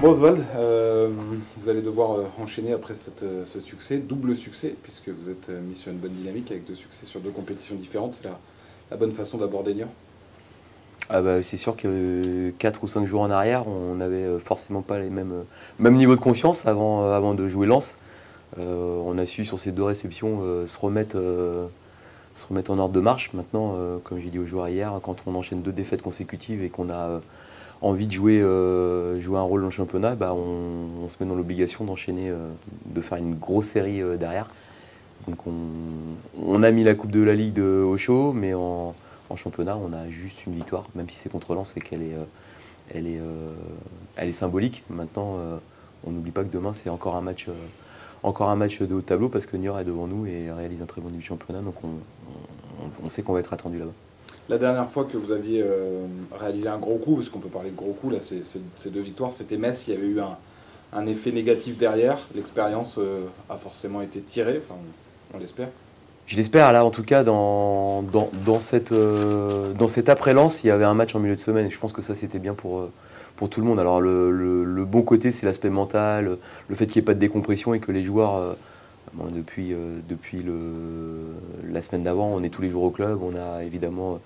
Bon Oswald, vous allez devoir enchaîner après ce succès, double succès, puisque vous êtes mis sur une bonne dynamique avec 2 succès sur 2 compétitions différentes. C'est la bonne façon d'aborder Niort. Ah bah, c'est sûr que 4 ou 5 jours en arrière, on n'avait forcément pas les mêmes niveaux de confiance avant de jouer Lens. On a su sur ces 2 réceptions se remettre en ordre de marche. Maintenant, comme j'ai dit aux joueurs hier, quand on enchaîne 2 défaites consécutives et qu'on a envie de jouer un rôle dans le championnat, bah on se met dans l'obligation d'enchaîner, de faire une grosse série derrière. Donc on a mis la Coupe de la Ligue au chaud, mais en championnat, on a juste une victoire, même si c'est contre Lens et elle est symbolique. Maintenant, on n'oublie pas que demain, c'est encore un match de haut de tableau parce que Niort est devant nous et réalise un très bon début de championnat. Donc on sait qu'on va être attendu là-bas. La dernière fois que vous aviez réalisé un gros coup, parce qu'on peut parler de gros coup, là, ces 2 victoires, c'était Metz. Il y avait eu un effet négatif derrière. L'expérience a forcément été tirée, enfin, on l'espère. Je l'espère, là en tout cas, dans cet après-Lens, il y avait un match en milieu de semaine et je pense que ça c'était bien pour tout le monde. Alors le bon côté, c'est l'aspect mental, le fait qu'il n'y ait pas de décompression et que les joueurs, bon, depuis la semaine d'avant, on est tous les jours au club, on a évidemment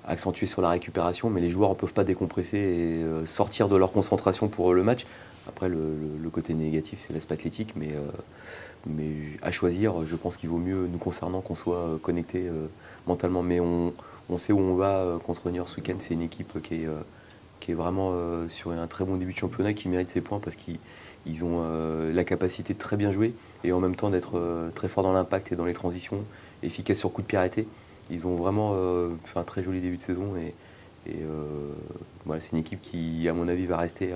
accentué sur la récupération, mais les joueurs ne peuvent pas décompresser et sortir de leur concentration pour le match. Après, le côté négatif, c'est l'aspect athlétique, mais à choisir, je pense qu'il vaut mieux, nous concernant, qu'on soit connecté mentalement. Mais on sait où on va contre Niort ce week-end. C'est une équipe qui est vraiment sur un très bon début de championnat, qui mérite ses points parce qu'ils ont la capacité de très bien jouer et en même temps d'être très fort dans l'impact et dans les transitions, efficace sur coup de pied arrêté. Ils ont vraiment fait un très joli début de saison et voilà, c'est une équipe qui, à mon avis, va rester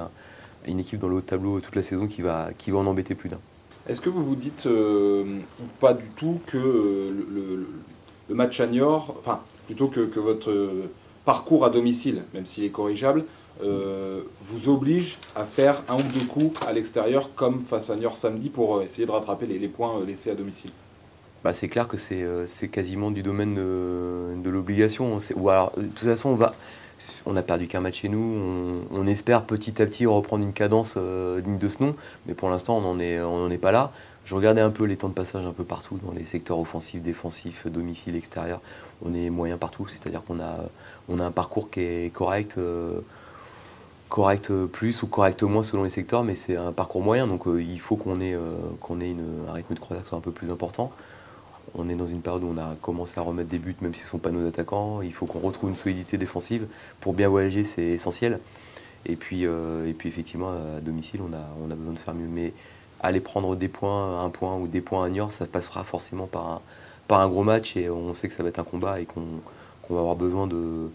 une équipe dans le haut de tableau toute la saison qui va en embêter plus d'un. Est-ce que vous vous dites, ou pas du tout, que le match à Niort, enfin, plutôt que votre parcours à domicile, même s'il est corrigeable, vous oblige à faire 1 ou 2 coups à l'extérieur, comme face à Niort samedi, pour essayer de rattraper les points laissés à domicile? Bah, c'est clair que c'est quasiment du domaine de l'obligation. Ou alors, de toute façon, on a perdu qu'un match chez nous. On espère petit à petit reprendre une cadence digne de ce nom, mais pour l'instant, on n'en est pas là. Je regardais un peu les temps de passage un peu partout, dans les secteurs offensifs, défensifs, domicile, extérieur. On est moyen partout, c'est-à-dire qu'on a un parcours qui est correct, correct plus ou correct moins selon les secteurs, mais c'est un parcours moyen, donc il faut qu'on ait un rythme de croisière qui soit un peu plus important. On est dans une période où on a commencé à remettre des buts, même si ce ne sont pas nos attaquants. Il faut qu'on retrouve une solidité défensive. Pour bien voyager, c'est essentiel. Et puis effectivement, à domicile, on a besoin de faire mieux. Mais aller prendre des points, 1 point ou des points à Niort, ça passera forcément par un gros match. Et on sait que ça va être un combat et qu'on va avoir besoin de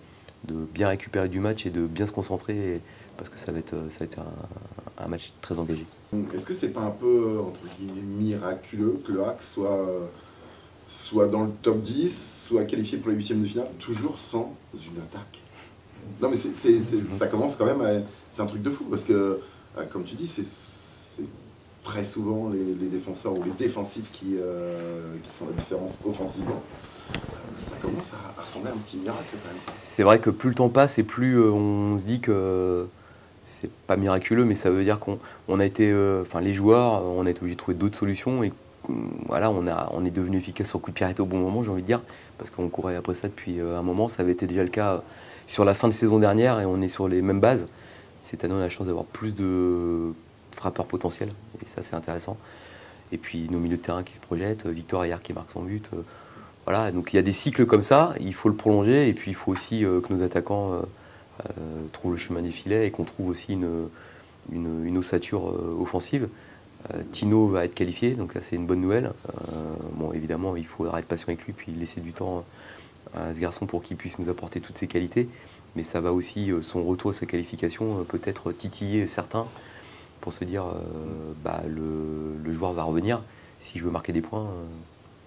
bien récupérer du match et de bien se concentrer. Parce que ça va être un match très engagé. Est-ce que c'est pas un peu, entre guillemets, miraculeux que le HAC soit dans le top 10, soit qualifié pour les 8e de finale, toujours sans une attaque? Non mais ça commence quand même, c'est un truc de fou, parce que, comme tu dis, c'est très souvent les défenseurs ou les défensifs qui font la différence offensivement. Ça commence à ressembler à un petit miracle quand même. C'est vrai que plus le temps passe et plus on se dit que c'est pas miraculeux, mais ça veut dire qu'on a été, enfin les joueurs, on a été obligé de trouver d'autres solutions et voilà, on est devenu efficace sur coup de pied arrêté au bon moment, j'ai envie de dire, parce qu'on courait après ça depuis un moment. Ça avait été déjà le cas sur la fin de saison dernière et on est sur les mêmes bases. Cette année, on a la chance d'avoir plus de frappeurs potentiels et ça, c'est intéressant. Et puis nos milieux de terrain qui se projettent, Victor hier qui marque son but. Voilà, donc il y a des cycles comme ça, il faut le prolonger et puis il faut aussi que nos attaquants trouvent le chemin des filets et qu'on trouve aussi une ossature offensive. Tino va être qualifié, donc c'est une bonne nouvelle. Bon, évidemment, il faudra être patient avec lui, puis laisser du temps à ce garçon pour qu'il puisse nous apporter toutes ses qualités. Mais ça va aussi, son retour à sa qualification, peut-être titiller certains pour se dire bah, le joueur va revenir. Si je veux marquer des points,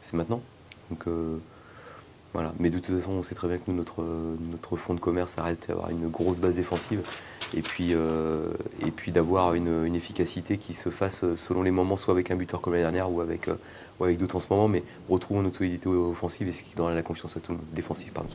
c'est maintenant. Donc voilà. Mais de toute façon, on sait très bien que nous, notre fonds de commerce, ça reste d'avoir une grosse base défensive et puis d'avoir une efficacité qui se fasse selon les moments, soit avec un buteur comme l'année dernière ou avec d'autres en ce moment. Mais retrouvons notre solidité offensive et ce qui donnera la confiance à tout le monde, défensif pardon.